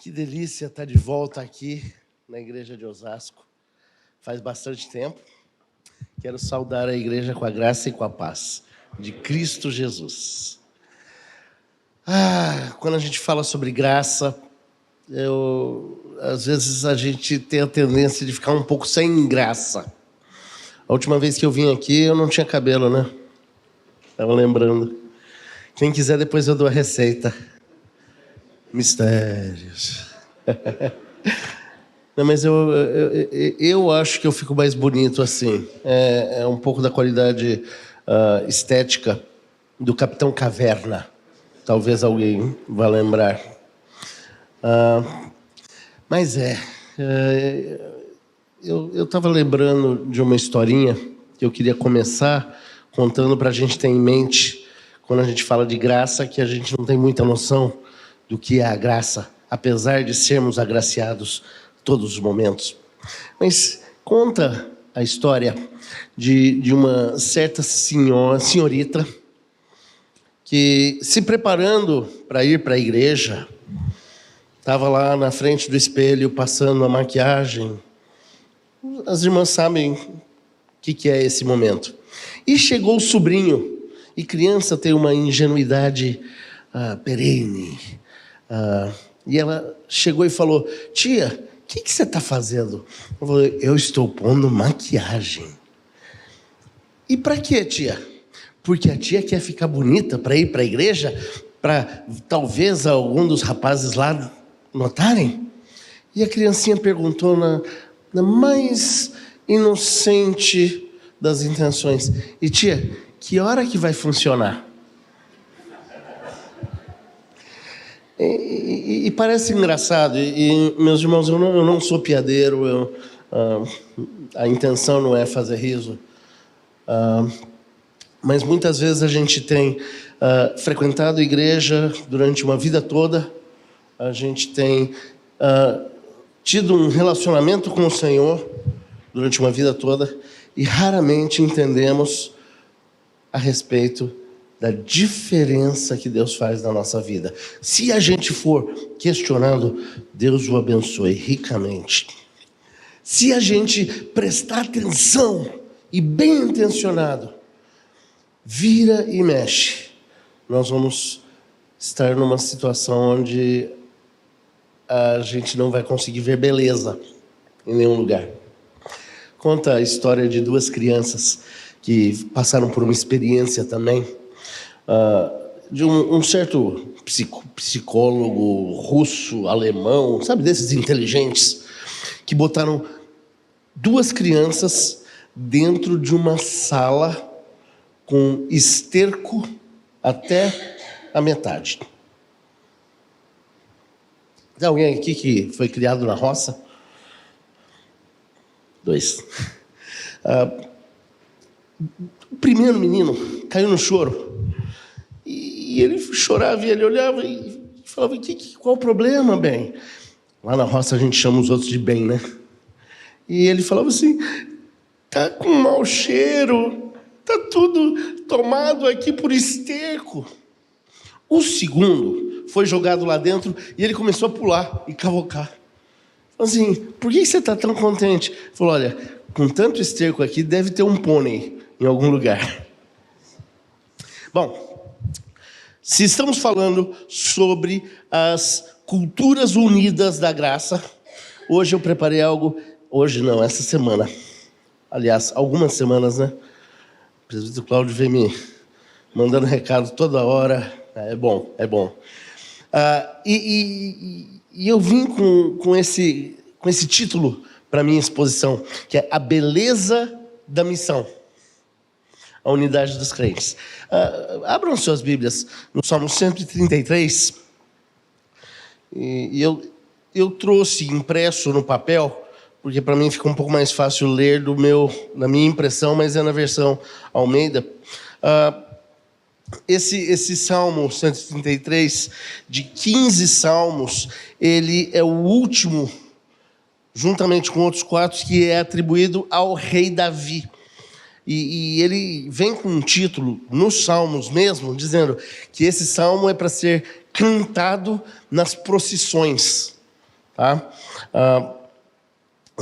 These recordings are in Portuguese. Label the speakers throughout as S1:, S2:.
S1: Que delícia estar de volta aqui na igreja de Osasco. Faz bastante tempo. Quero saudar a igreja com a graça e com a paz de Cristo Jesus. Quando a gente fala sobre graça, às vezes a gente tem a tendência de ficar um pouco sem graça. A última vez que eu vim aqui, eu não tinha cabelo, né? Estava lembrando. Quem quiser, depois eu dou a receita. Mistérios. Não, mas eu acho que eu fico mais bonito assim. É um pouco da qualidade estética do Capitão Caverna. Talvez alguém vá lembrar. Mas eu estava lembrando de uma historinha que eu queria começar contando para a gente ter em mente, quando a gente fala de graça, que a gente não tem muita noção do que é a graça, apesar de sermos agraciados todos os momentos. Mas conta a história de uma certa senhorita que, se preparando para ir para a igreja, estava lá na frente do espelho, passando a maquiagem. As irmãs sabem o que é esse momento. E chegou o sobrinho, e criança tem uma ingenuidade perene. E ela chegou e falou: tia, o que você está fazendo? Eu falei: eu estou pondo maquiagem. E para quê, tia? Porque a tia quer ficar bonita para ir para a igreja, para talvez algum dos rapazes lá notarem. E a criancinha perguntou na mais inocente das intenções: e tia, que hora que vai funcionar? E parece engraçado, e meus irmãos, eu não sou piadeiro, a intenção não é fazer riso, mas muitas vezes a gente tem frequentado a igreja durante uma vida toda, a gente tem tido um relacionamento com o Senhor durante uma vida toda, e raramente entendemos a respeito da diferença que Deus faz na nossa vida. Se a gente for questionando, Deus o abençoe ricamente. Se a gente prestar atenção e bem intencionado, vira e mexe, nós vamos estar numa situação onde a gente não vai conseguir ver beleza em nenhum lugar. Conta a história de duas crianças que passaram por uma experiência também, de um certo psicólogo russo, alemão, sabe, desses inteligentes, que botaram duas crianças dentro de uma sala com esterco até a metade. Tem alguém aqui que foi criado na roça? Dois. O primeiro menino caiu no choro. E ele chorava e ele olhava e falava: qual o problema, bem? Lá na roça a gente chama os outros de bem, né? E ele falava assim: tá com mau cheiro, tá tudo tomado aqui por esterco. O segundo foi jogado lá dentro e ele começou a pular e cavocar. Falou assim: por que você está tão contente? Ele falou: olha, com tanto esterco aqui, deve ter um pônei em algum lugar. Bom, se estamos falando sobre as culturas unidas da graça, hoje eu preparei algo. Hoje não, essa semana. Aliás, algumas semanas, né? O presbítero Cláudio vem me mandando recado toda hora. É bom. E eu vim com esse título para a minha exposição, que é A Beleza da Missão. A unidade dos crentes. Abram suas Bíblias no Salmo 133. E eu trouxe impresso no papel, porque para mim fica um pouco mais fácil ler na minha impressão, mas é na versão Almeida. Esse Salmo 133, de 15 salmos, ele é o último, juntamente com outros 4, que é atribuído ao rei Davi. E ele vem com um título nos Salmos mesmo, dizendo que esse salmo é para ser cantado nas procissões. Tá?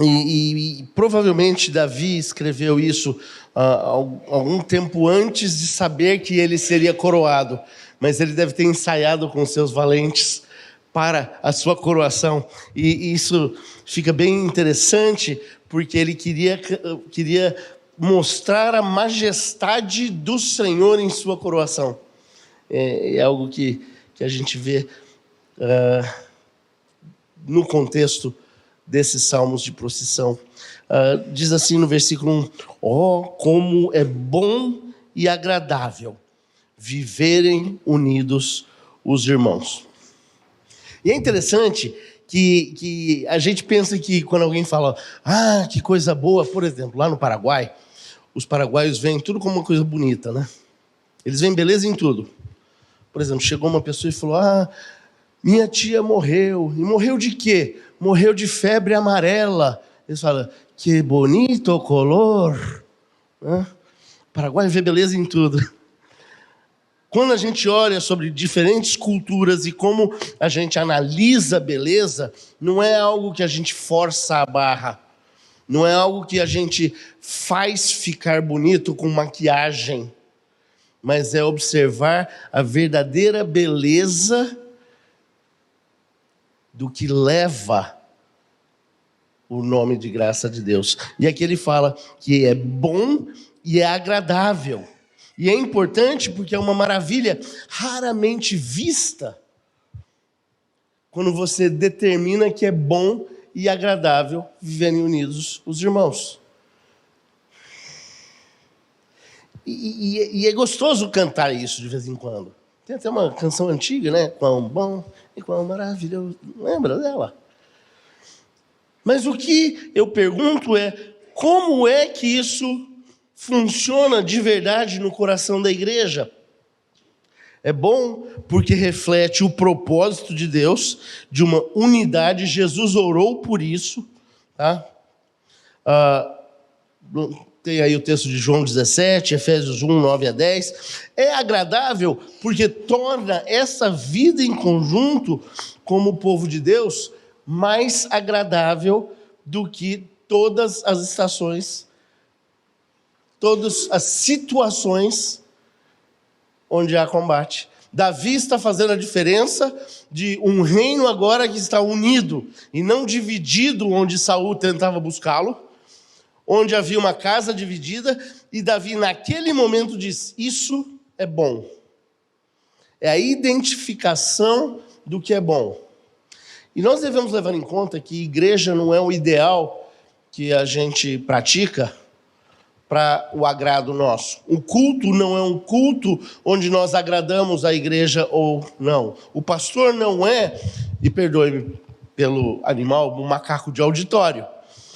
S1: E provavelmente Davi escreveu isso algum tempo antes de saber que ele seria coroado, mas ele deve ter ensaiado com seus valentes para a sua coroação, e isso fica bem interessante, porque ele queria mostrar a majestade do Senhor em sua coroação. É algo que a gente vê no contexto desses salmos de procissão. Diz assim no versículo 1: ó, como é bom e agradável viverem unidos os irmãos. E é interessante que a gente pensa que quando alguém fala, que coisa boa, por exemplo, lá no Paraguai, os paraguaios veem tudo como uma coisa bonita, né? Eles veem beleza em tudo. Por exemplo, chegou uma pessoa e falou, minha tia morreu. E morreu de quê? Morreu de febre amarela. Eles falam, que bonito color. O Paraguai vê beleza em tudo. Quando a gente olha sobre diferentes culturas e como a gente analisa a beleza, não é algo que a gente força a barra. Não é algo que a gente faz ficar bonito com maquiagem. Mas é observar a verdadeira beleza do que leva o nome de graça de Deus. E aqui ele fala que é bom e é agradável. E é importante porque é uma maravilha raramente vista quando você determina que é bom e agradável viverem unidos os irmãos. E é gostoso cantar isso de vez em quando. Tem até uma canção antiga, né? Quão bom e quão maravilhoso. Lembra dela? Mas o que eu pergunto é, como é que isso funciona de verdade no coração da igreja? É bom porque reflete o propósito de Deus, de uma unidade. Jesus orou por isso. Tá? Tem aí o texto de João 17, Efésios 1, 9 a 10. É agradável porque torna essa vida em conjunto, como povo de Deus, mais agradável do que todas as estações, todas as situações onde há combate. Davi está fazendo a diferença de um reino agora que está unido e não dividido, onde Saul tentava buscá-lo, onde havia uma casa dividida, e Davi naquele momento diz, isso é bom. É a identificação do que é bom. E nós devemos levar em conta que igreja não é o ideal que a gente pratica para o agrado nosso. O culto não é um culto onde nós agradamos a igreja ou não. O pastor não é, e perdoe-me pelo animal, um macaco de auditório.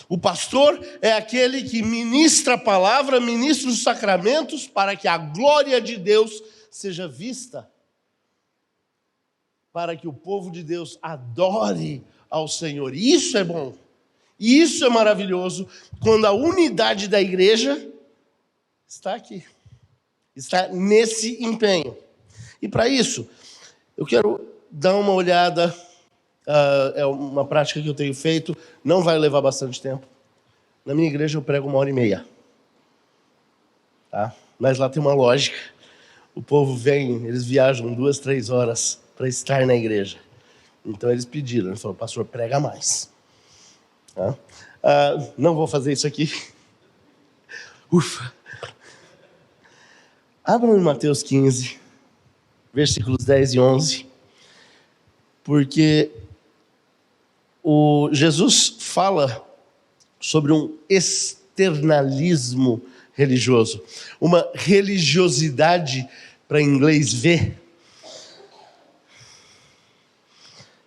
S1: O pastor é aquele que ministra a palavra, ministra os sacramentos para que a glória de Deus seja vista, para que o povo de Deus adore ao Senhor. E isso é bom. E isso é maravilhoso quando a unidade da igreja está aqui. Está nesse empenho. E para isso, eu quero dar uma olhada. É uma prática que eu tenho feito. Não vai levar bastante tempo. Na minha igreja eu prego 1h30. Tá? Mas lá tem uma lógica. O povo vem, eles viajam 2, 3 horas para estar na igreja. Então eles pediram. Eles falaram, pastor, prega mais. Tá? Não vou fazer isso aqui. Ufa. Abram em Mateus 15, versículos 10 e 11. Porque Jesus fala sobre um externalismo religioso. Uma religiosidade, para inglês ver.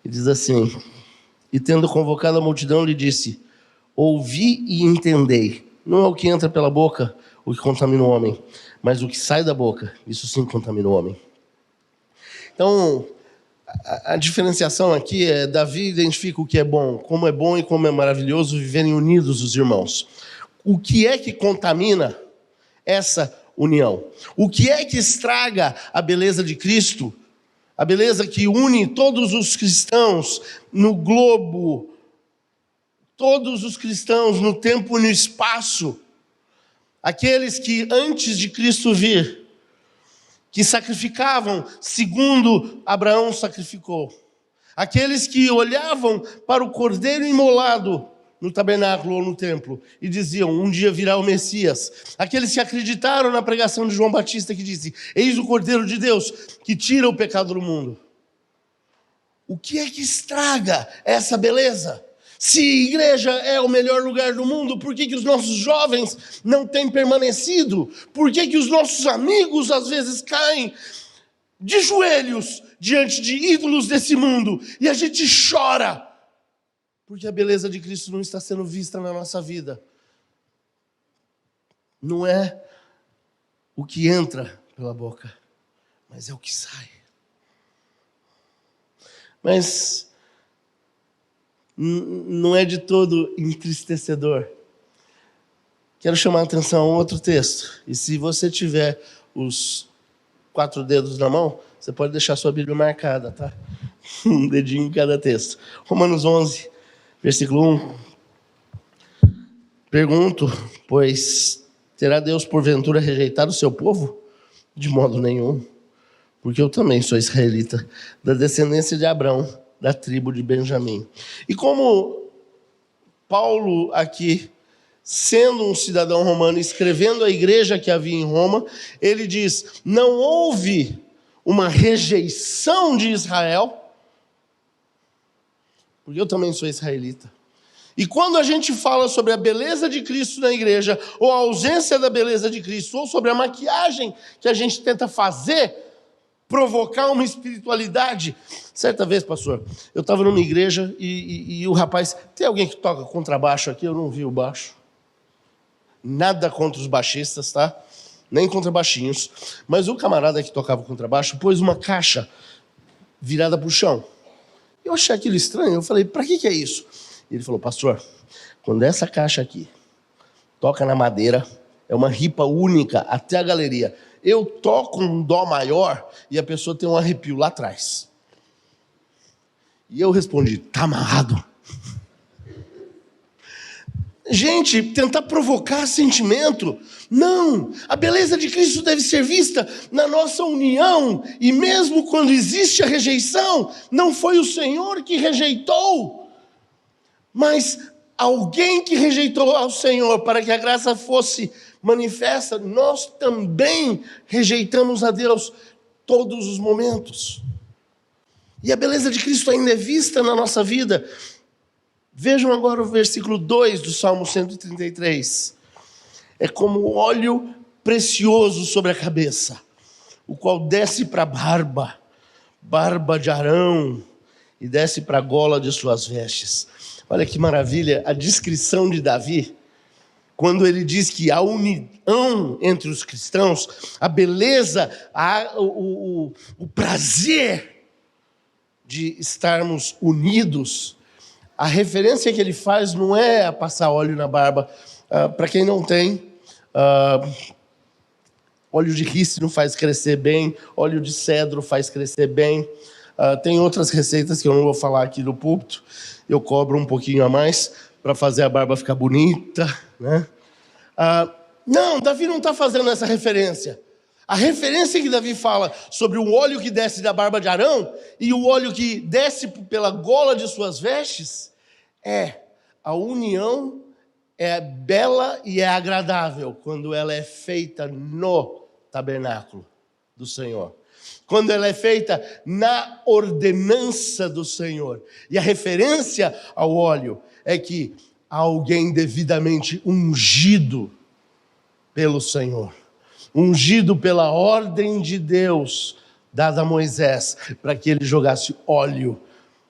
S1: Ele diz assim, e tendo convocado a multidão, lhe disse, ouvi e entendei. Não é o que entra pela boca o que contamina o homem, mas o que sai da boca, isso sim contamina o homem. Então, a diferenciação aqui é, Davi identifica o que é bom, como é bom e como é maravilhoso viverem unidos os irmãos. O que é que contamina essa união? O que é que estraga a beleza de Cristo, a beleza que une todos os cristãos no globo, todos os cristãos no tempo e no espaço, aqueles que antes de Cristo vir, que sacrificavam segundo Abraão sacrificou, aqueles que olhavam para o cordeiro imolado no tabernáculo ou no templo e diziam, um dia virá o Messias. Aqueles que acreditaram na pregação de João Batista que disse, eis o Cordeiro de Deus que tira o pecado do mundo. O que é que estraga essa beleza? Se igreja é o melhor lugar do mundo, por que os nossos jovens não têm permanecido? Por que os nossos amigos às vezes caem de joelhos diante de ídolos desse mundo e a gente chora? Porque a beleza de Cristo não está sendo vista na nossa vida. Não é o que entra pela boca, mas é o que sai. Mas não é de todo entristecedor. Quero chamar a atenção a um outro texto. E se você tiver os 4 dedos na mão, você pode deixar sua Bíblia marcada, tá? Um dedinho em cada texto. Romanos 11, versículo 1. Pergunto, pois terá Deus porventura rejeitado o seu povo? De modo nenhum. Porque eu também sou israelita, da descendência de Abraão, da tribo de Benjamim. E como Paulo aqui, sendo um cidadão romano, escrevendo à igreja que havia em Roma, ele diz, não houve uma rejeição de Israel, porque eu também sou israelita. E quando a gente fala sobre a beleza de Cristo na igreja, ou a ausência da beleza de Cristo, ou sobre a maquiagem que a gente tenta fazer, provocar uma espiritualidade. Certa vez, pastor, eu estava numa igreja e o rapaz... Tem alguém que toca contrabaixo aqui? Eu não vi o baixo. Nada contra os baixistas, tá? Nem contra baixinhos. Mas o camarada que tocava contrabaixo pôs uma caixa virada para o chão. Eu achei aquilo estranho. Eu falei, para que é isso? E ele falou, pastor, quando essa caixa aqui toca na madeira, é uma ripa única até a galeria. Eu toco um dó maior e a pessoa tem um arrepio lá atrás. E eu respondi, tá amarrado. Gente, tentar provocar sentimento, não. A beleza de Cristo deve ser vista na nossa união. E mesmo quando existe a rejeição, não foi o Senhor que rejeitou, mas alguém que rejeitou ao Senhor para que a graça fosse manifesta. Nós também rejeitamos a Deus todos os momentos. E a beleza de Cristo ainda é vista na nossa vida. Vejam agora o versículo 2 do Salmo 133. É como óleo precioso sobre a cabeça, o qual desce para a barba de Arão, e desce para a gola de suas vestes. Olha que maravilha a descrição de Davi, quando ele diz que a união entre os cristãos, a beleza, o prazer de estarmos unidos. A referência que ele faz não é a passar óleo na barba. Para quem não tem, óleo de rícino faz crescer bem, óleo de cedro faz crescer bem. Tem outras receitas que eu não vou falar aqui no púlpito. Eu cobro um pouquinho a mais para fazer a barba ficar bonita, né? Não, Davi não está fazendo essa referência. A referência que Davi fala sobre o óleo que desce da barba de Arão e o óleo que desce pela gola de suas vestes é a união, é bela e é agradável quando ela é feita no tabernáculo do Senhor. Quando ela é feita na ordenança do Senhor. E a referência ao óleo é que há alguém devidamente ungido pelo Senhor. Ungido pela ordem de Deus, dada a Moisés, para que ele jogasse óleo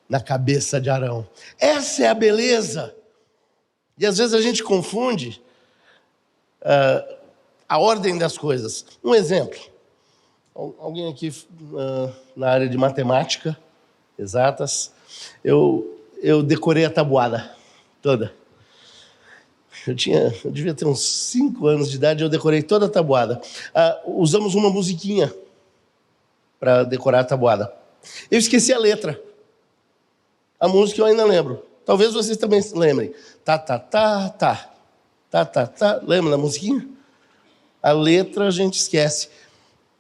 S1: na cabeça de Arão. Essa é a beleza. E às vezes a gente confunde a ordem das coisas. Um exemplo. Alguém aqui na área de matemática, exatas, eu decorei a tabuada toda. Eu devia ter uns 5 anos de idade, eu decorei toda a tabuada. Usamos uma musiquinha para decorar a tabuada. Eu esqueci a letra. A música eu ainda lembro. Talvez vocês também se lembrem. Tá, tá, tá, tá. Tá, tá, tá. Lembra da musiquinha? A letra a gente esquece.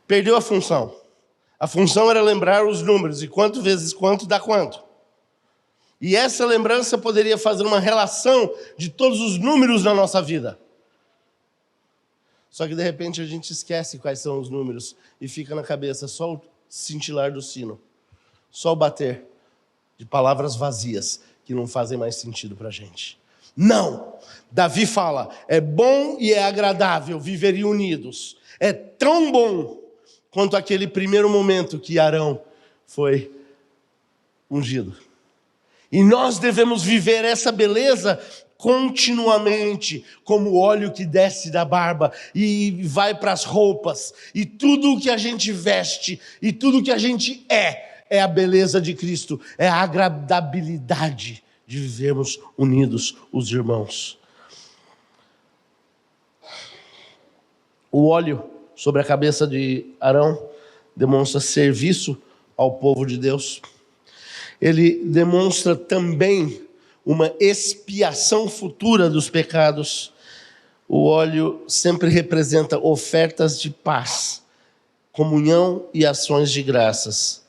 S1: Perdeu a função. A função era lembrar os números. E quanto vezes quanto dá quanto. E essa lembrança poderia fazer uma relação de todos os números na nossa vida. Só que de repente a gente esquece quais são os números. E fica na cabeça só o cintilar do sino. Só o bater de palavras vazias que não fazem mais sentido para a gente. Não! Davi fala, é bom e é agradável viverem unidos. É tão bom quanto aquele primeiro momento que Arão foi ungido. E nós devemos viver essa beleza continuamente, como o óleo que desce da barba e vai para as roupas. E tudo o que a gente veste e tudo o que a gente é a beleza de Cristo, é a agradabilidade de vivermos unidos, os irmãos. O óleo sobre a cabeça de Arão demonstra serviço ao povo de Deus. Ele demonstra também uma expiação futura dos pecados. O óleo sempre representa ofertas de paz, comunhão e ações de graças.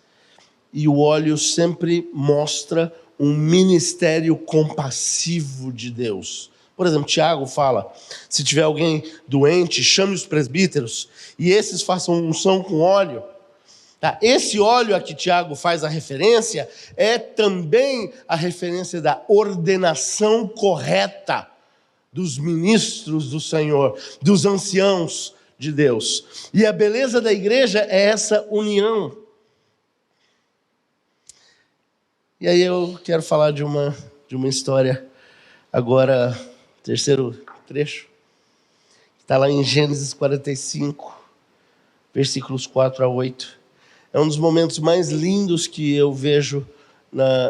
S1: E o óleo sempre mostra um ministério compassivo de Deus. Por exemplo, Tiago fala, se tiver alguém doente, chame os presbíteros e esses façam unção com óleo. Tá? Esse óleo a que Tiago faz a referência é também a referência da ordenação correta dos ministros do Senhor, dos anciãos de Deus. E a beleza da igreja é essa união. E aí eu quero falar de uma história, agora, terceiro trecho, que está lá em Gênesis 45, versículos 4 a 8. É um dos momentos mais lindos que eu vejo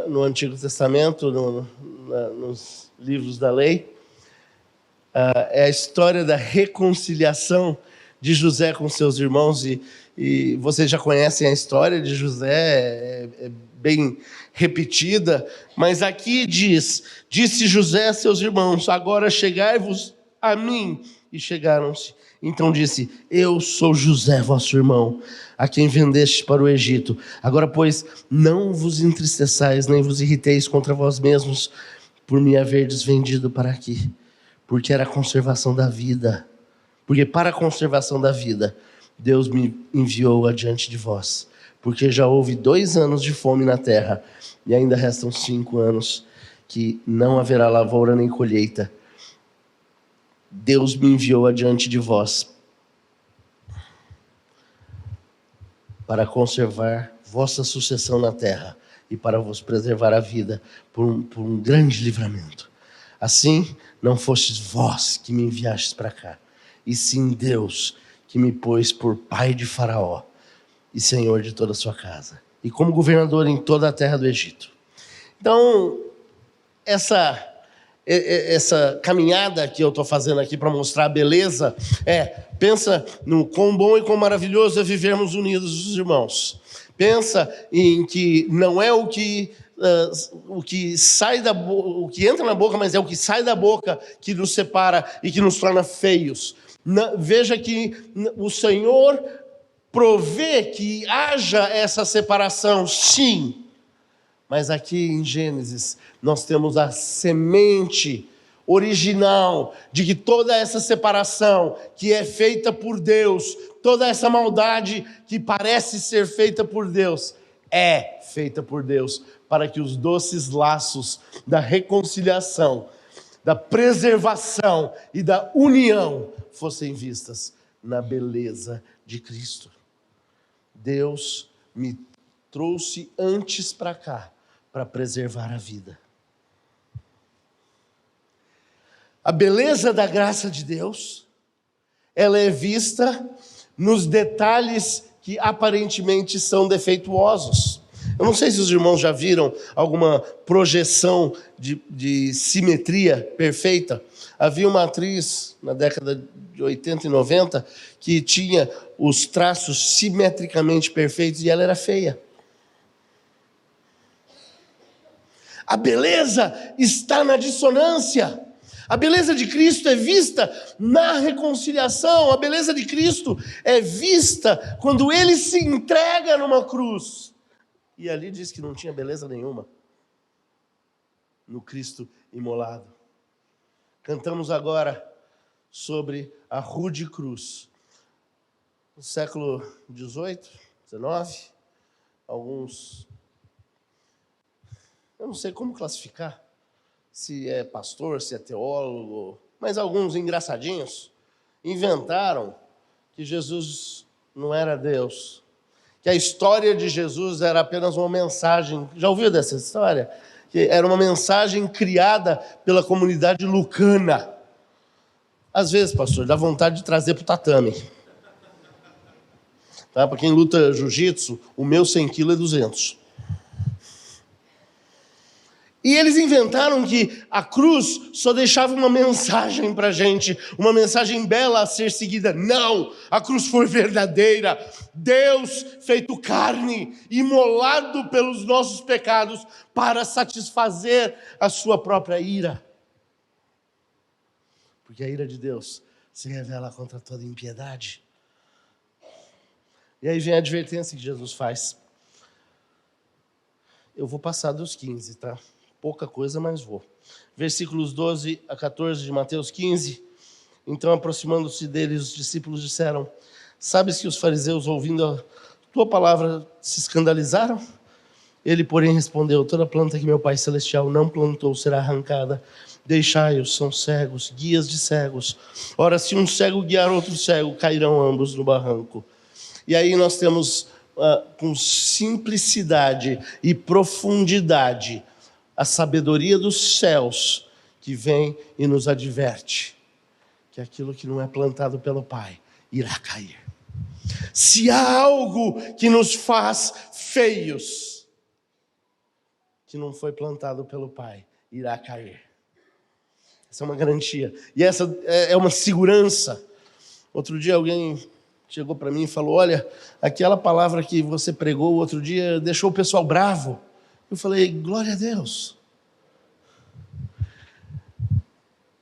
S1: no Antigo Testamento, nos livros da lei. É a história da reconciliação de José com seus irmãos, e vocês já conhecem a história de José, é bem repetida, mas aqui disse José a seus irmãos, agora chegai-vos a mim, e chegaram-se. Então disse, eu sou José, vosso irmão, a quem vendeste para o Egito. Agora, pois, não vos entristeçais, nem vos irriteis contra vós mesmos, por me haverdes vendido para aqui, porque era a conservação da vida. Porque para a conservação da vida, Deus me enviou adiante de vós. Porque já houve 2 anos de fome na terra, e ainda restam 5 anos que não haverá lavoura nem colheita. Deus me enviou adiante de vós para conservar vossa sucessão na terra e para vos preservar a vida por um grande livramento. Assim, não fostes vós que me enviastes para cá, e sim Deus que me pôs por pai de Faraó e senhor de toda a sua casa, e como governador em toda a terra do Egito. Então, essa caminhada que eu estou fazendo aqui para mostrar a beleza, pensa no quão bom e quão maravilhoso é vivermos unidos os irmãos. Pensa em que não é o que sai o que entra na boca, mas é o que sai da boca que nos separa e que nos torna feios. Veja que o Senhor provê que haja essa separação, sim. Mas aqui em Gênesis, nós temos a semente original de que toda essa separação que é feita por Deus, toda essa maldade que parece ser feita por Deus, é feita por Deus, para que os doces laços da reconciliação, da preservação e da união fossem vistas na beleza de Cristo. Deus me trouxe antes para cá, para preservar a vida. A beleza da graça de Deus, ela é vista nos detalhes que aparentemente são defeituosos. Eu não sei se os irmãos já viram alguma projeção de simetria perfeita. Havia uma atriz na década de 80 e 90 que tinha os traços simetricamente perfeitos e ela era feia. A beleza está na dissonância. A beleza de Cristo é vista na reconciliação. A beleza de Cristo é vista quando Ele se entrega numa cruz. E ali diz que não tinha beleza nenhuma no Cristo imolado. Cantamos agora sobre a rude cruz. No século XVIII, XIX, alguns... eu não sei como classificar, se é pastor, se é teólogo, mas alguns engraçadinhos inventaram que Jesus não era Deus, que a história de Jesus era apenas uma mensagem. Já ouviu dessa história? Que era uma mensagem criada pela comunidade lucana. Às vezes, pastor, dá vontade de trazer para o tatame. Tá? Para quem luta jiu-jitsu, o meu 100 quilos é 200. E eles inventaram que a cruz só deixava uma mensagem para a gente, uma mensagem bela a ser seguida. Não, a cruz foi verdadeira. Deus feito carne, imolado pelos nossos pecados para satisfazer a sua própria ira. Porque a ira de Deus se revela contra toda impiedade. E aí vem a advertência que Jesus faz. Eu vou passar dos 15, tá? Pouca coisa, mas vou. Versículos 12 a 14 de Mateus 15. Então, aproximando-se deles, os discípulos disseram: sabes que os fariseus, ouvindo a tua palavra, se escandalizaram? Ele, porém, respondeu: toda planta que meu Pai Celestial não plantou será arrancada. Deixai-os, são cegos, guias de cegos. Ora, se um cego guiar outro cego, cairão ambos no barranco. E aí nós temos, com simplicidade e profundidade, a sabedoria dos céus que vem e nos adverte que aquilo que não é plantado pelo Pai irá cair. Se há algo que nos faz feios, que não foi plantado pelo Pai, irá cair. Essa é uma garantia. E essa é uma segurança. Outro dia alguém chegou para mim e falou: olha, aquela palavra que você pregou outro dia deixou o pessoal bravo. Eu falei: glória a Deus.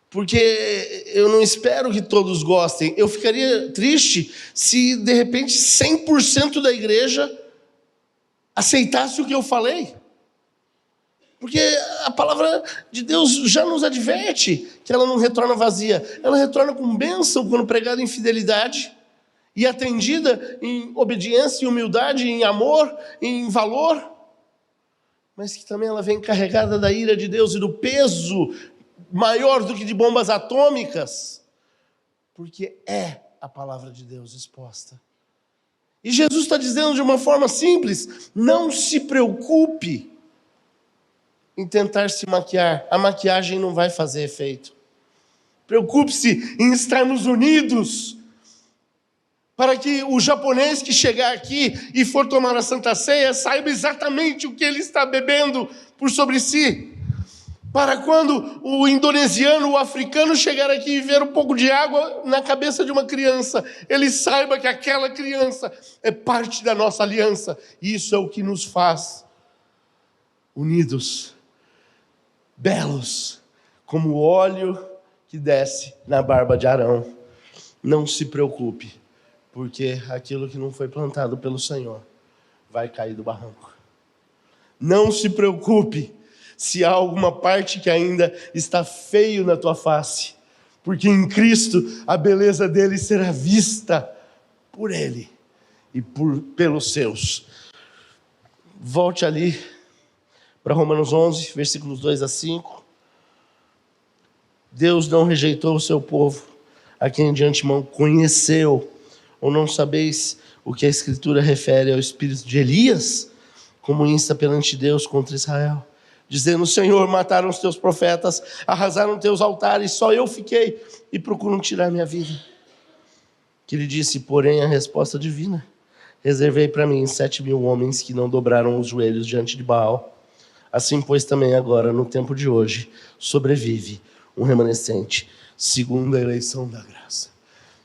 S1: Porque eu não espero que todos gostem. Eu ficaria triste se, de repente, 100% da igreja aceitasse o que eu falei. Porque a palavra de Deus já nos adverte que ela não retorna vazia. Ela retorna com bênção quando pregada em fidelidade e atendida em obediência, em humildade, em amor, em valor. Mas que também ela vem carregada da ira de Deus e do peso maior do que de bombas atômicas, porque é a palavra de Deus exposta. E Jesus está dizendo de uma forma simples: não se preocupe em tentar se maquiar, a maquiagem não vai fazer efeito. Preocupe-se em estarmos unidos, para que o japonês que chegar aqui e for tomar a Santa Ceia saiba exatamente o que ele está bebendo por sobre si. Para quando o indonesiano, o africano chegar aqui e ver um pouco de água na cabeça de uma criança, ele saiba que aquela criança é parte da nossa aliança. E isso é o que nos faz unidos, belos, como o óleo que desce na barba de Arão. Não se preocupe, porque aquilo que não foi plantado pelo Senhor vai cair do barranco. Não se preocupe se há alguma parte que ainda está feio na tua face, porque em Cristo a beleza dele será vista por ele e pelos seus. Volte ali para Romanos 11, versículos 2 a 5. Deus não rejeitou o seu povo, a quem de antemão conheceu. Ou não sabeis o que a Escritura refere ao espírito de Elias, como insta perante Deus contra Israel, dizendo: Senhor, mataram os teus profetas, arrasaram teus altares, só eu fiquei e procuram tirar minha vida. Que lhe disse, porém, a resposta divina: reservei para mim 7.000 homens que não dobraram os joelhos diante de Baal. Assim, pois, também agora, no tempo de hoje, sobrevive um remanescente, segundo a eleição da graça.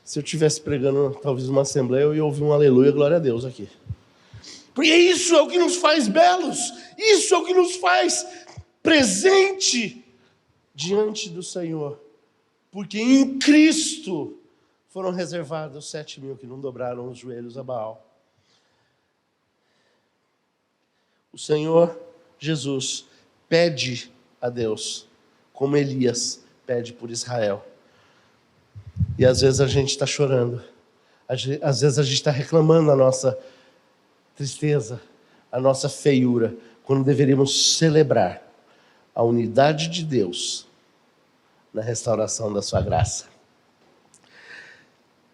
S1: Se eu estivesse pregando, talvez, uma assembleia, eu ia ouvir um aleluia, glória a Deus aqui. Porque isso é o que nos faz belos, isso é o que nos faz presente diante do Senhor, porque em Cristo foram reservados 7.000 que não dobraram os joelhos a Baal. O Senhor Jesus pede a Deus, como Elias pede por Israel. E às vezes a gente está chorando, às vezes a gente está reclamando a nossa tristeza, a nossa feiura, quando deveríamos celebrar a unidade de Deus na restauração da sua graça.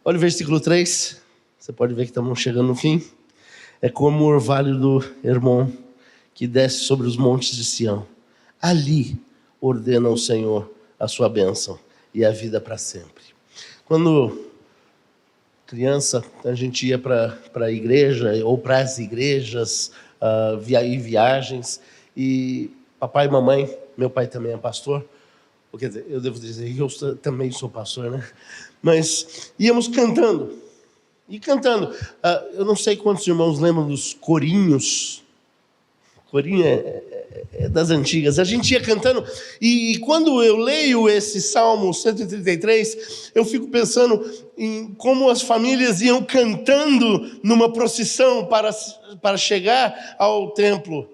S1: Olha o versículo 3, você pode ver que estamos chegando no fim. É como o orvalho do Hermon, que desce sobre os montes de Sião. Ali ordena o Senhor a sua bênção e a vida para sempre. Quando criança, a gente ia para a igreja ou para as igrejas, em viagens, e papai e mamãe, meu pai também é pastor, quer dizer, eu devo dizer que eu também sou pastor, né? Mas íamos cantando, e cantando. Eu não sei quantos irmãos lembram dos corinhos. Corinho é das antigas. A gente ia cantando, e quando eu leio esse Salmo 133, eu fico pensando em como as famílias iam cantando numa procissão para chegar ao templo.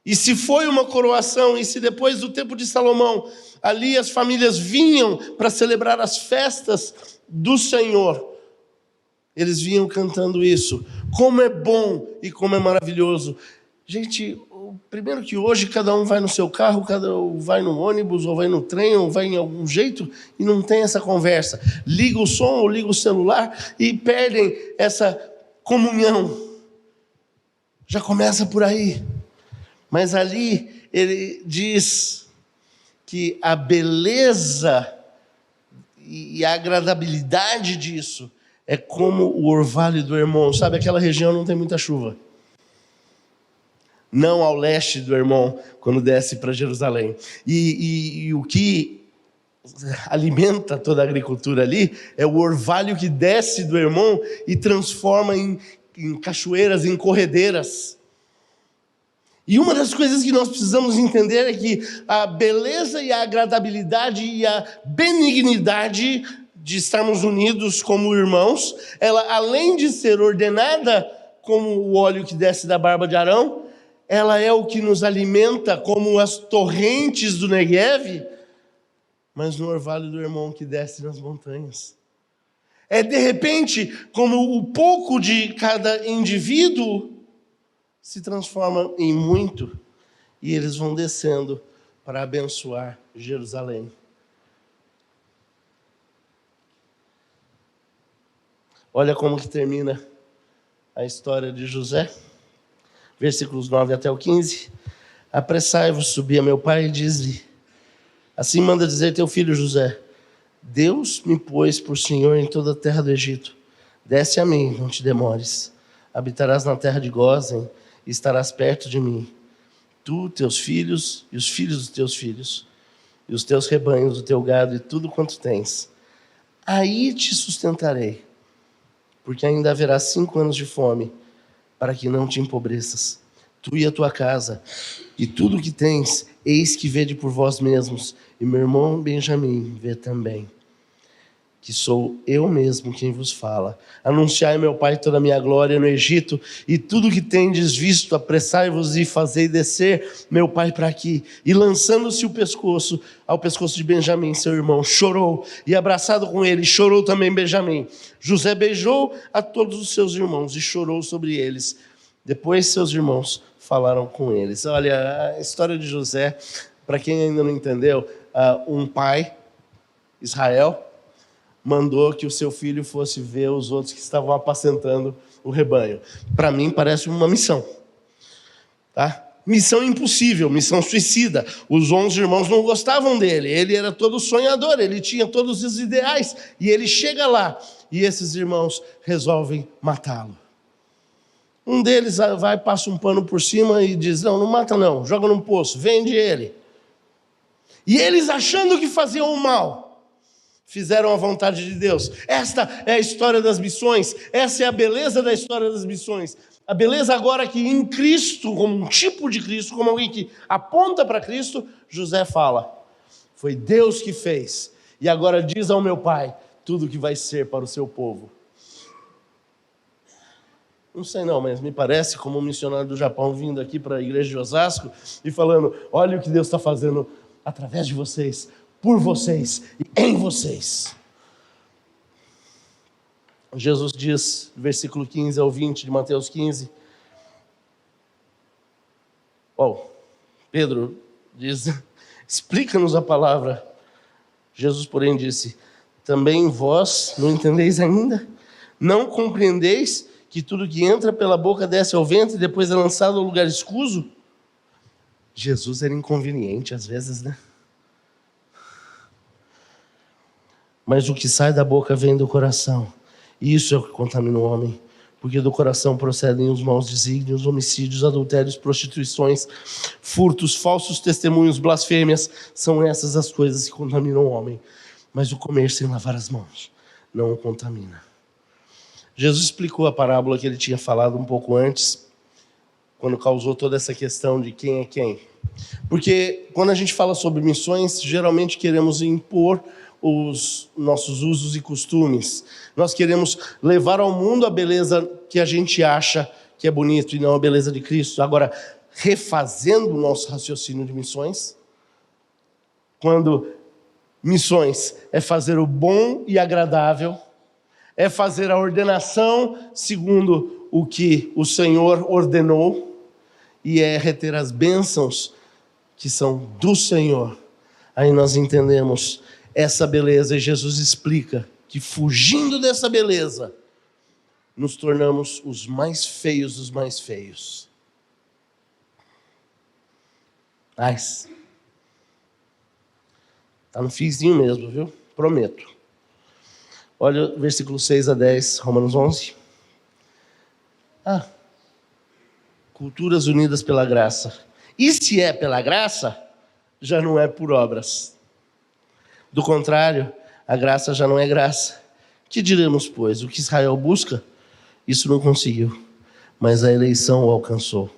S1: E se foi uma coroação, e se depois do tempo de Salomão, ali as famílias vinham para celebrar as festas do Senhor, eles vinham cantando isso. Como é bom e como é maravilhoso. Gente, primeiro que hoje cada um vai no seu carro, cada um vai no ônibus, ou vai no trem, ou vai em algum jeito, e não tem essa conversa. Liga o som ou liga o celular e perdem essa comunhão. Já começa por aí. Mas ali ele diz que a beleza e a agradabilidade disso é como o orvalho do Hermon. Sabe, aquela região não tem muita chuva. Não ao leste do Hermon, quando desce para Jerusalém. E o que alimenta toda a agricultura ali é o orvalho que desce do Hermon e transforma em cachoeiras, em corredeiras. E uma das coisas que nós precisamos entender é que a beleza e a agradabilidade e a benignidade de estarmos unidos como irmãos, ela, além de ser ordenada como o óleo que desce da barba de Arão, ela é o que nos alimenta como as torrentes do Neguev, mas no orvalho do Hermon que desce nas montanhas. É de repente como o pouco de cada indivíduo se transforma em muito, e eles vão descendo para abençoar Jerusalém. Olha como que termina a história de José, versículos 9 até o 15. Apressai-vos, subi a meu pai e diz-lhe, assim manda dizer teu filho José, Deus me pôs por senhor em toda a terra do Egito. Desce a mim, não te demores. Habitarás na terra de Gósen, e estarás perto de mim. Tu, teus filhos e os filhos dos teus filhos, e os teus rebanhos, o teu gado e tudo quanto tens. Aí te sustentarei, porque ainda haverá 5 anos de fome, para que não te empobreças. Tu e a tua casa, e tudo o que tens, eis que vede por vós mesmos, e meu irmão Benjamim vê também, que sou eu mesmo quem vos fala. Anunciai, meu pai, toda a minha glória no Egito, e tudo que tendes visto, apressai-vos e fazei descer meu pai para aqui. E lançando-se ao pescoço de Benjamim, seu irmão, chorou, e abraçado com ele, chorou também Benjamim. José beijou a todos os seus irmãos e chorou sobre eles. Depois seus irmãos falaram com eles. Olha, a história de José, para quem ainda não entendeu, um pai, Israel, mandou que o seu filho fosse ver os outros que estavam apacentando o rebanho. Para mim parece uma missão, tá? Missão impossível, missão suicida. Os 11 irmãos não gostavam dele, ele era todo sonhador, ele tinha todos os ideais, e ele chega lá, e esses irmãos resolvem matá-lo. Um deles vai, passa um pano por cima e diz, não mata não, joga num poço, vende ele. E eles achando que faziam o mal, fizeram a vontade de Deus. Esta é a história das missões, essa é a beleza da história das missões. A beleza agora que em Cristo, como um tipo de Cristo, como alguém que aponta para Cristo, José fala, foi Deus que fez, e agora diz ao meu pai tudo o que vai ser para o seu povo. Não sei não, mas me parece como um missionário do Japão vindo aqui para a igreja de Osasco e falando, olha o que Deus está fazendo através de vocês, por vocês e em vocês. Jesus diz, versículo 15 ao 20 de Mateus 15. Pedro diz, explica-nos a palavra. Jesus, porém, disse, também vós não entendeis ainda? Não compreendeis que tudo que entra pela boca desce ao ventre e depois é lançado ao lugar escuso? Jesus era inconveniente às vezes, né? Mas o que sai da boca vem do coração. E isso é o que contamina o homem. Porque do coração procedem os maus desígnios, homicídios, adultérios, prostituições, furtos, falsos testemunhos, blasfêmias. São essas as coisas que contaminam o homem. Mas o comer sem lavar as mãos não o contamina. Jesus explicou a parábola que ele tinha falado um pouco antes, quando causou toda essa questão de quem é quem. Porque quando a gente fala sobre missões, geralmente queremos impor os nossos usos e costumes. Nós queremos levar ao mundo a beleza que a gente acha que é bonito e não a beleza de Cristo. Agora, refazendo o nosso raciocínio de missões, quando missões é fazer o bom e agradável, é fazer a ordenação segundo o que o Senhor ordenou e é reter as bênçãos que são do Senhor. Aí nós entendemos essa beleza e Jesus explica que fugindo dessa beleza, nos tornamos os mais feios dos mais feios. Mas está no finzinho mesmo, viu? Prometo. Olha o versículo 6 a 10, Romanos 11. Culturas unidas pela graça. E se é pela graça, já não é por obras. Do contrário, a graça já não é graça. Que diremos, pois? O que Israel busca, isso não conseguiu, mas a eleição o alcançou.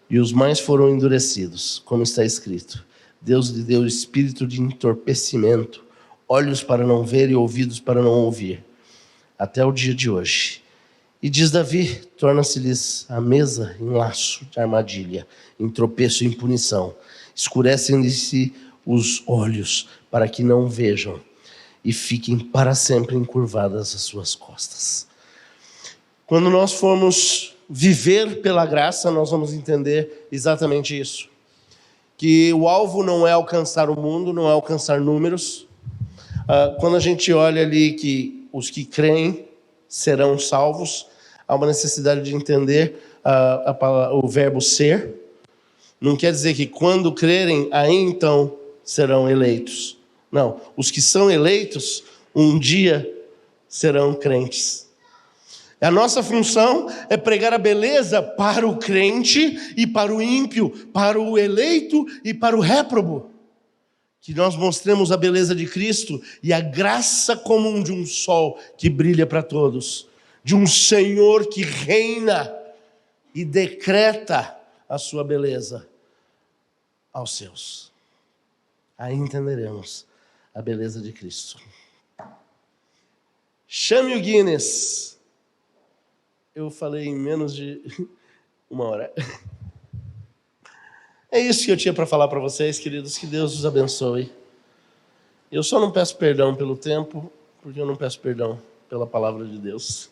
S1: E os mais foram endurecidos, como está escrito. Deus lhe deu espírito de entorpecimento, olhos para não ver e ouvidos para não ouvir, até o dia de hoje. E diz Davi, torna-se-lhes a mesa em laço de armadilha, em tropeço e em punição. Escurecem-lhe-se os olhos para que não vejam e fiquem para sempre encurvadas as suas costas. Quando nós formos viver pela graça, nós vamos entender exatamente isso. Que o alvo não é alcançar o mundo, não é alcançar números. Quando a gente olha ali que os que creem serão salvos, há uma necessidade de entender o verbo ser. Não quer dizer que quando crerem, aí então serão eleitos. Não, os que são eleitos, um dia serão crentes. A nossa função é pregar a beleza para o crente e para o ímpio, para o eleito e para o réprobo. Que nós mostremos a beleza de Cristo e a graça comum de um sol que brilha para todos, de um Senhor que reina e decreta a sua beleza aos seus. Aí entenderemos a beleza de Cristo. Chame o Guinness. Eu falei em menos de uma hora. É isso que eu tinha para falar para vocês, queridos. Que Deus os abençoe. Eu só não peço perdão pelo tempo, porque eu não peço perdão pela palavra de Deus.